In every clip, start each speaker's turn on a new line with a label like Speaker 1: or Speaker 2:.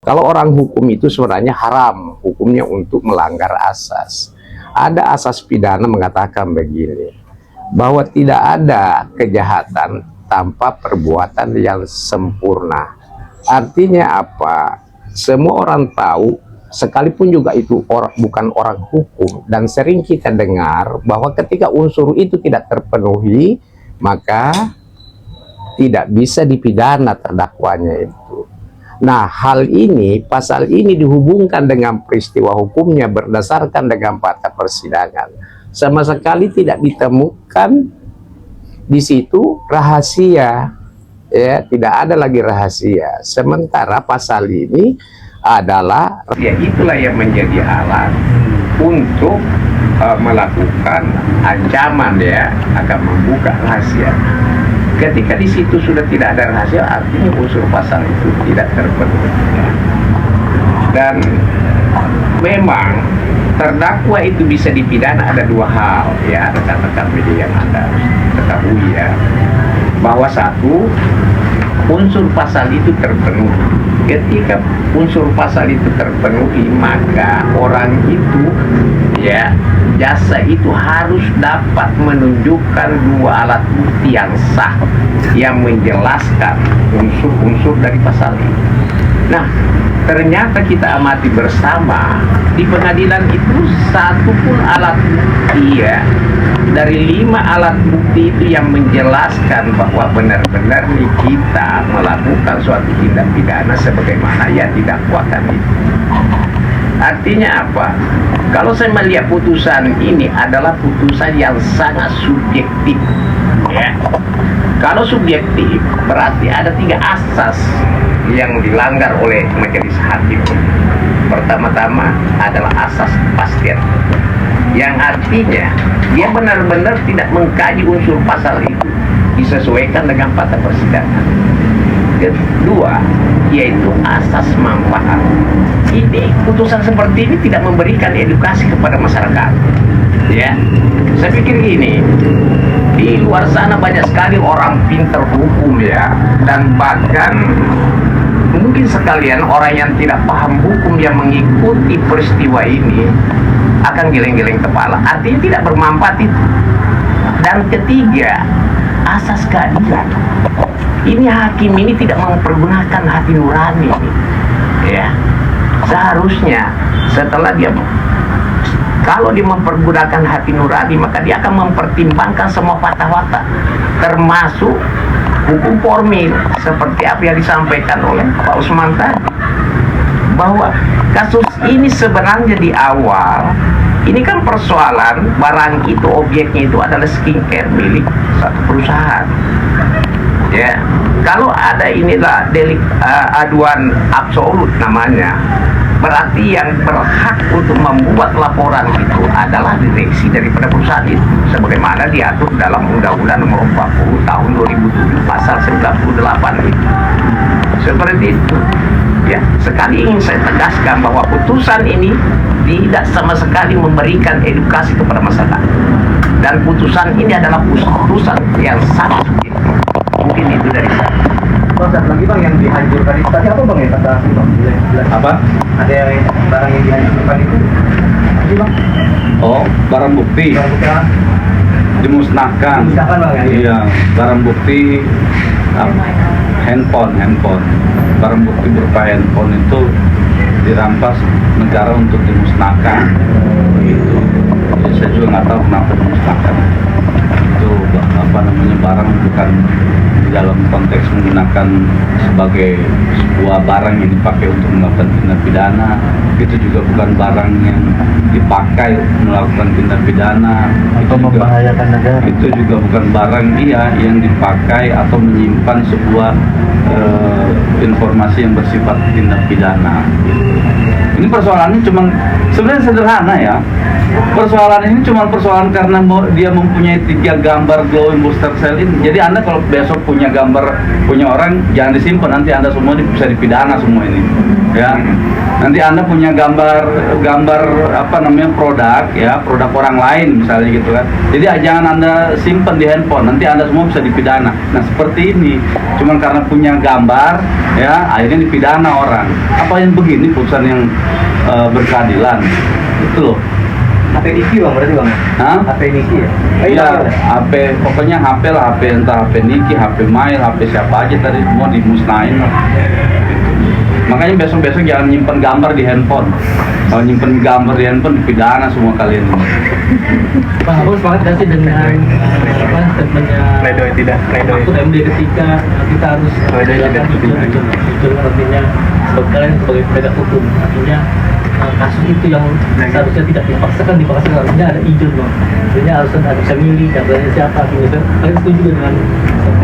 Speaker 1: Kalau orang hukum itu sebenarnya haram hukumnya untuk melanggar asas. Ada asas pidana mengatakan begini, bahwa tidak ada kejahatan tanpa perbuatan yang sempurna. Artinya apa? Semua orang tahu, sekalipun juga itu bukan orang hukum, dan sering kita dengar bahwa ketika unsur itu tidak terpenuhi, maka tidak bisa dipidana terdakwanya itu. Nah, hal ini, pasal ini dihubungkan dengan peristiwa hukumnya berdasarkan dengan fakta persidangan. Sama sekali tidak ditemukan di situ rahasia, ya, tidak ada lagi rahasia. Sementara pasal ini adalah, ya, itulah yang menjadi alat untuk melakukan ancaman, ya, akan membuka rahasia. Ketika di situ sudah tidak ada rahasia, artinya unsur pasal itu tidak terpenuhi. Dan memang terdakwa itu bisa dipidana ada dua hal, ya, rekan-rekan media yang Anda harus ketahui, ya, bahwa satu, unsur pasal itu terpenuhi. Ketika unsur pasal itu terpenuhi, maka orang itu, ya, jasa itu harus dapat menunjukkan dua alat bukti yang sah yang menjelaskan unsur-unsur dari pasal ini. Nah, ternyata kita amati bersama di pengadilan itu satu pun alat bukti, ya, dari 5 alat bukti itu yang menjelaskan bahwa benar-benar nih kita melakukan suatu tindak pidana sebagaimana yang didakwakan itu. Artinya apa? Kalau saya melihat putusan ini adalah putusan yang sangat subjektif, ya. Kalau subjektif berarti ada 3 asas yang dilanggar oleh majelis hakim. Pertama-tama adalah asas kepastian, yang artinya dia benar-benar tidak mengkaji unsur pasal itu disesuaikan dengan fakta persidangan. Kedua, yaitu asas manfaat. Ini putusan seperti ini tidak memberikan edukasi kepada masyarakat, ya. Saya pikir gini, di luar sana banyak sekali orang pintar hukum, ya, dan bahkan mungkin sekalian orang yang tidak paham hukum yang mengikuti peristiwa ini akan geleng-geleng kepala. Artinya tidak bermanfaat itu. Dan ketiga, asas keadilan. Ini hakim ini tidak mempergunakan hati nurani, ya. Seharusnya setelah dia, kalau dia mempergunakan hati nurani, maka dia akan mempertimbangkan semua fakta-fakta, termasuk hukum formil seperti apa yang disampaikan oleh Pak Usman tadi, bahwa kasus ini sebenarnya di awal ini kan persoalan barang itu, objeknya itu adalah skincare milik satu perusahaan, ya. Kalau ada inilah delik aduan absolut namanya, berarti yang berhak untuk membuat laporan itu adalah direksi daripada perusahaan itu, sebagaimana diatur dalam Undang-Undang Nomor 40 Tahun 2007 Pasal 98 itu. Seperti itu, ya. Sekali ingin saya tegaskan bahwa putusan ini tidak sama sekali memberikan edukasi kepada masyarakat, dan putusan ini adalah putusan yang sangat subjektif. Mungkin itu dari saya.
Speaker 2: Oh, satu lagi Bang, yang dihancurkan itu tadi apa Bang, ya, kata Bang?
Speaker 3: Apa?
Speaker 2: Ada yang barang yang dihancurkan itu tadi Bang?
Speaker 3: Oh, barang bukti
Speaker 2: Barang bukti apa?
Speaker 3: dimusnahkan.
Speaker 2: Dimusnahkan, Bang, ya?
Speaker 3: Iya, barang bukti handphone. Barang bukti berupa handphone itu dirampas negara untuk dimusnahkan. Gitu. Jadi saya juga nggak tahu kenapa dimusnahkan. Itu apa namanya, barang bukan dalam konteks menggunakan sebagai sebuah barang yang dipakai untuk melakukan tindak pidana. Itu juga bukan barang yang dipakai melakukan tindak pidana
Speaker 2: Atau membahayakan negara.
Speaker 3: Itu juga bukan barang yang dipakai atau menyimpan sebuah informasi yang bersifat tindak pidana. Ini persoalannya cuma sebenarnya sederhana, ya. Persoalan ini cuma persoalan karena dia mempunyai 3 gambar glowing booster cell ini. Jadi Anda kalau besok punya gambar punya orang, jangan disimpan, nanti Anda semua bisa dipidana semua ini. Ya. Nanti Anda punya gambar apa namanya produk ya, produk orang lain misalnya gitu kan. Jadi jangan Anda simpan di handphone, nanti Anda semua bisa dipidana. Nah, seperti ini. Cuman karena punya gambar ya, akhirnya dipidana orang. Apa yang begini putusan yang berkeadilan? Itu loh.
Speaker 2: HP Niki bang, berarti bang?
Speaker 3: Hah?
Speaker 2: HP Niki ya?
Speaker 3: Iya, HP, pokoknya HP lah, HP entah HP Niki, HP Mail, HP siapa aja tadi semua dimusnahin lah. Makanya besok-besok jangan nyimpen gambar di handphone. Kalau nyimpen gambar di handphone dipidana semua kalian.
Speaker 4: Bang, aku sepakat gak sih dengan statementnya
Speaker 2: Pledoi tidak, pledoi.
Speaker 4: Mahfud MD ketika kita harus
Speaker 2: Pledoi tidak
Speaker 4: menjalankan jujur artinya kalian sebagai penegak hukum, artinya kasus itu yang seharusnya tidak dipaksakan artinya ada izin bang, artinya harus ada bisa milih gambarnya siapa gitu. Kalian setuju dengan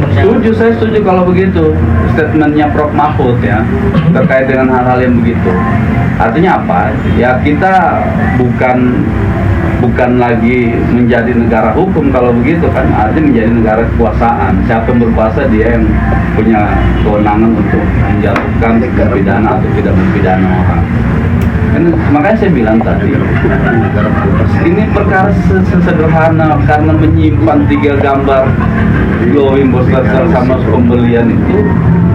Speaker 3: Setuju, saya setuju kalau begitu statementnya Prof Mahfud ya terkait dengan hal-hal yang begitu. Artinya apa? Ya kita bukan lagi menjadi negara hukum kalau begitu kan, artinya menjadi negara kekuasaan. Siapa yang berkuasa dia yang punya kewenangan untuk menjatuhkan pidana atau tidak mempidana orang. Makanya saya bilang tadi, ini perkara sesederhana karena menyimpan 3 gambar glowing booster cell sama pembelian itu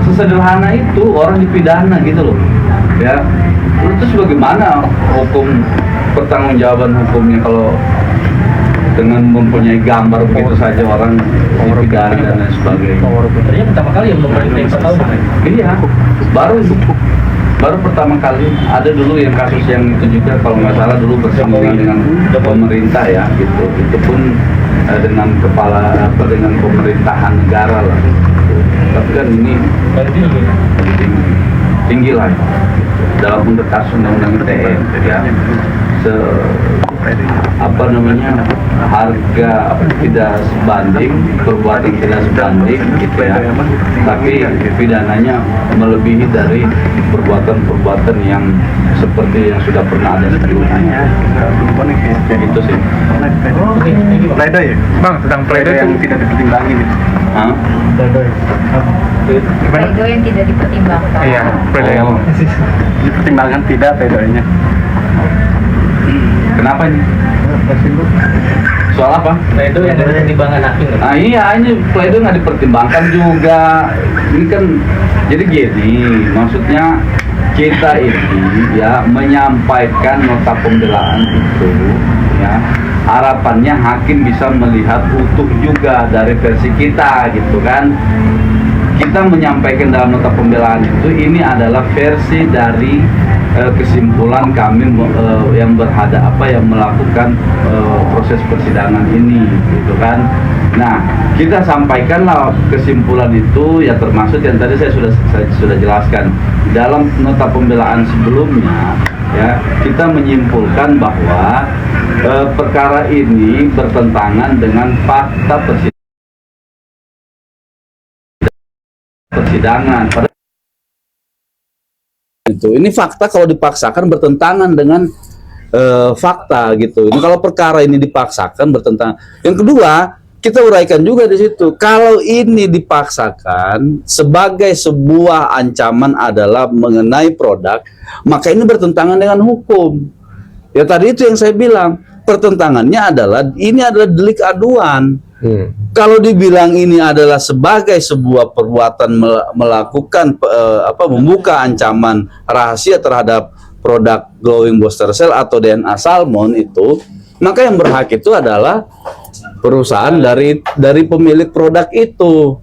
Speaker 3: sesederhana itu orang dipidana gitu loh ya. Terus bagaimana hukum pertanggungjawaban hukumnya kalau dengan mempunyai gambar begitu saja orang dipidana dan lain sebagainya.
Speaker 4: Ternyata pertama kali yang belum pernah kita tahu.
Speaker 3: Iya, baru pertama kali. Ada dulu yang kasus yang itu juga kalau nggak salah dulu bersinggungan dengan pemerintah ya gitu. Itu pun dengan dengan pemerintahan negara lah. Tapi kan ini tinggi lah ya. Dalam bentuk kasus undang-undang ITE ya. Apa namanya, harga tidak sebanding, perbuatan tidak sebanding gitu ya, tapi pidananya melebihi dari perbuatan-perbuatan yang seperti yang sudah pernah ada sebelumnya. Itu sih.
Speaker 2: Pledoi ya? Bang, tentang pledoi yang tidak dipertimbangin itu.
Speaker 3: Hah?
Speaker 5: Pledoi yang tidak dipertimbangkan.
Speaker 2: Iya, pledoi yang dipertimbangkan tidak pledoinya.
Speaker 3: Kenapa ini? Soal apa?
Speaker 4: Pledoi yang dari pertimbangan hakim.
Speaker 3: Nah iya, ini pledoi nggak dipertimbangkan juga. Ini kan jadi gini, maksudnya kita ini ya menyampaikan nota pembelaan itu ya, harapannya hakim bisa melihat utuh juga dari versi kita gitu kan. Kita menyampaikan dalam nota pembelaan itu ini adalah versi dari kesimpulan kami yang yang melakukan proses persidangan ini gitu kan. Nah, kita sampaikanlah kesimpulan itu ya, termasuk yang tadi saya sudah jelaskan dalam nota pembelaan sebelumnya ya. Kita menyimpulkan bahwa perkara ini bertentangan dengan fakta persidangan. Ini fakta kalau dipaksakan bertentangan dengan fakta gitu. Ini kalau perkara ini dipaksakan bertentangan. Yang kedua, kita uraikan juga di situ. Kalau ini dipaksakan sebagai sebuah ancaman adalah mengenai produk, maka ini bertentangan dengan hukum. Ya tadi itu yang saya bilang, pertentangannya adalah ini adalah delik aduan. Kalau dibilang ini adalah sebagai sebuah perbuatan melakukan membuka ancaman rahasia terhadap produk glowing booster cell atau DNA salmon itu, maka yang berhak itu adalah perusahaan dari pemilik produk itu.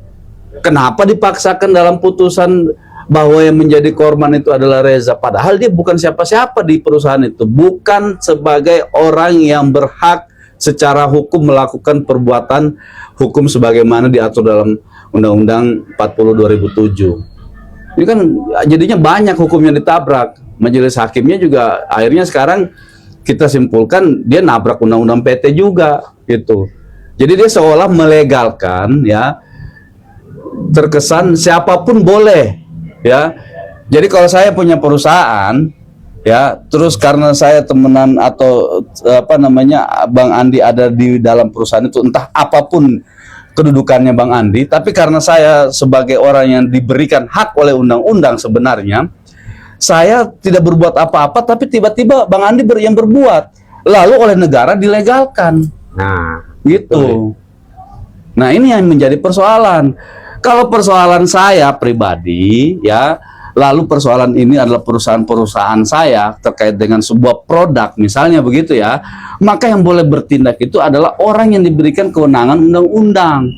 Speaker 3: Kenapa dipaksakan dalam putusan bahwa yang menjadi korban itu adalah Reza, padahal dia bukan siapa-siapa di perusahaan itu, bukan sebagai orang yang berhak secara hukum melakukan perbuatan hukum sebagaimana diatur dalam Undang-Undang 40 2007. Ini kan jadinya banyak hukumnya ditabrak. Majelis hakimnya juga akhirnya sekarang kita simpulkan dia nabrak Undang-Undang PT juga gitu. Jadi dia seolah melegalkan ya, terkesan siapapun boleh ya. Jadi kalau saya punya perusahaan ya. Terus karena saya temenan atau apa namanya Bang Andi ada di dalam perusahaan itu, entah apapun kedudukannya Bang Andi, tapi karena saya sebagai orang yang diberikan hak oleh undang-undang sebenarnya, saya tidak berbuat apa-apa, tapi tiba-tiba Bang Andi yang berbuat, lalu oleh negara dilegalkan,
Speaker 1: Nah,
Speaker 3: gitu. Nah, ini yang menjadi persoalan. Kalau persoalan saya pribadi, ya, lalu persoalan ini adalah perusahaan-perusahaan saya terkait dengan sebuah produk, misalnya begitu ya, maka yang boleh bertindak itu adalah orang yang diberikan kewenangan undang-undang.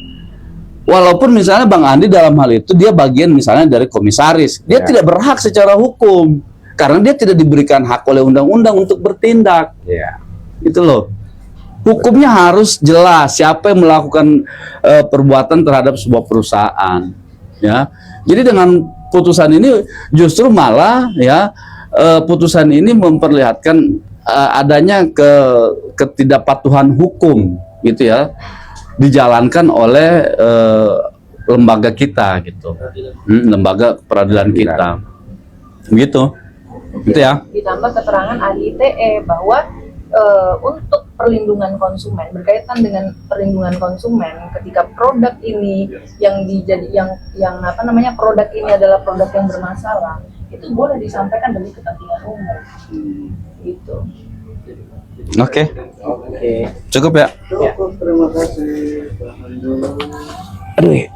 Speaker 3: Walaupun misalnya Bang Andi dalam hal itu dia bagian misalnya dari komisaris, dia
Speaker 1: Ya.
Speaker 3: tidak berhak secara hukum karena dia tidak diberikan hak oleh undang-undang untuk bertindak.
Speaker 1: ya.
Speaker 3: Itu loh. Hukumnya harus jelas siapa yang melakukan perbuatan terhadap sebuah perusahaan, ya. Jadi dengan putusan ini justru malah ya putusan ini memperlihatkan adanya ketidakpatuhan hukum, gitu ya, dijalankan oleh lembaga kita, gitu, lembaga peradilan kita, gitu, gitu ya.
Speaker 5: Ditambah keterangan ahli ITE bahwa untuk perlindungan konsumen, berkaitan dengan perlindungan konsumen ketika produk ini yang apa namanya, produk ini adalah produk yang bermasalah, itu boleh disampaikan demi kepentingan umum, gitu.
Speaker 3: Oke. Cukup ya.
Speaker 2: Terima kasih.
Speaker 3: Aduh.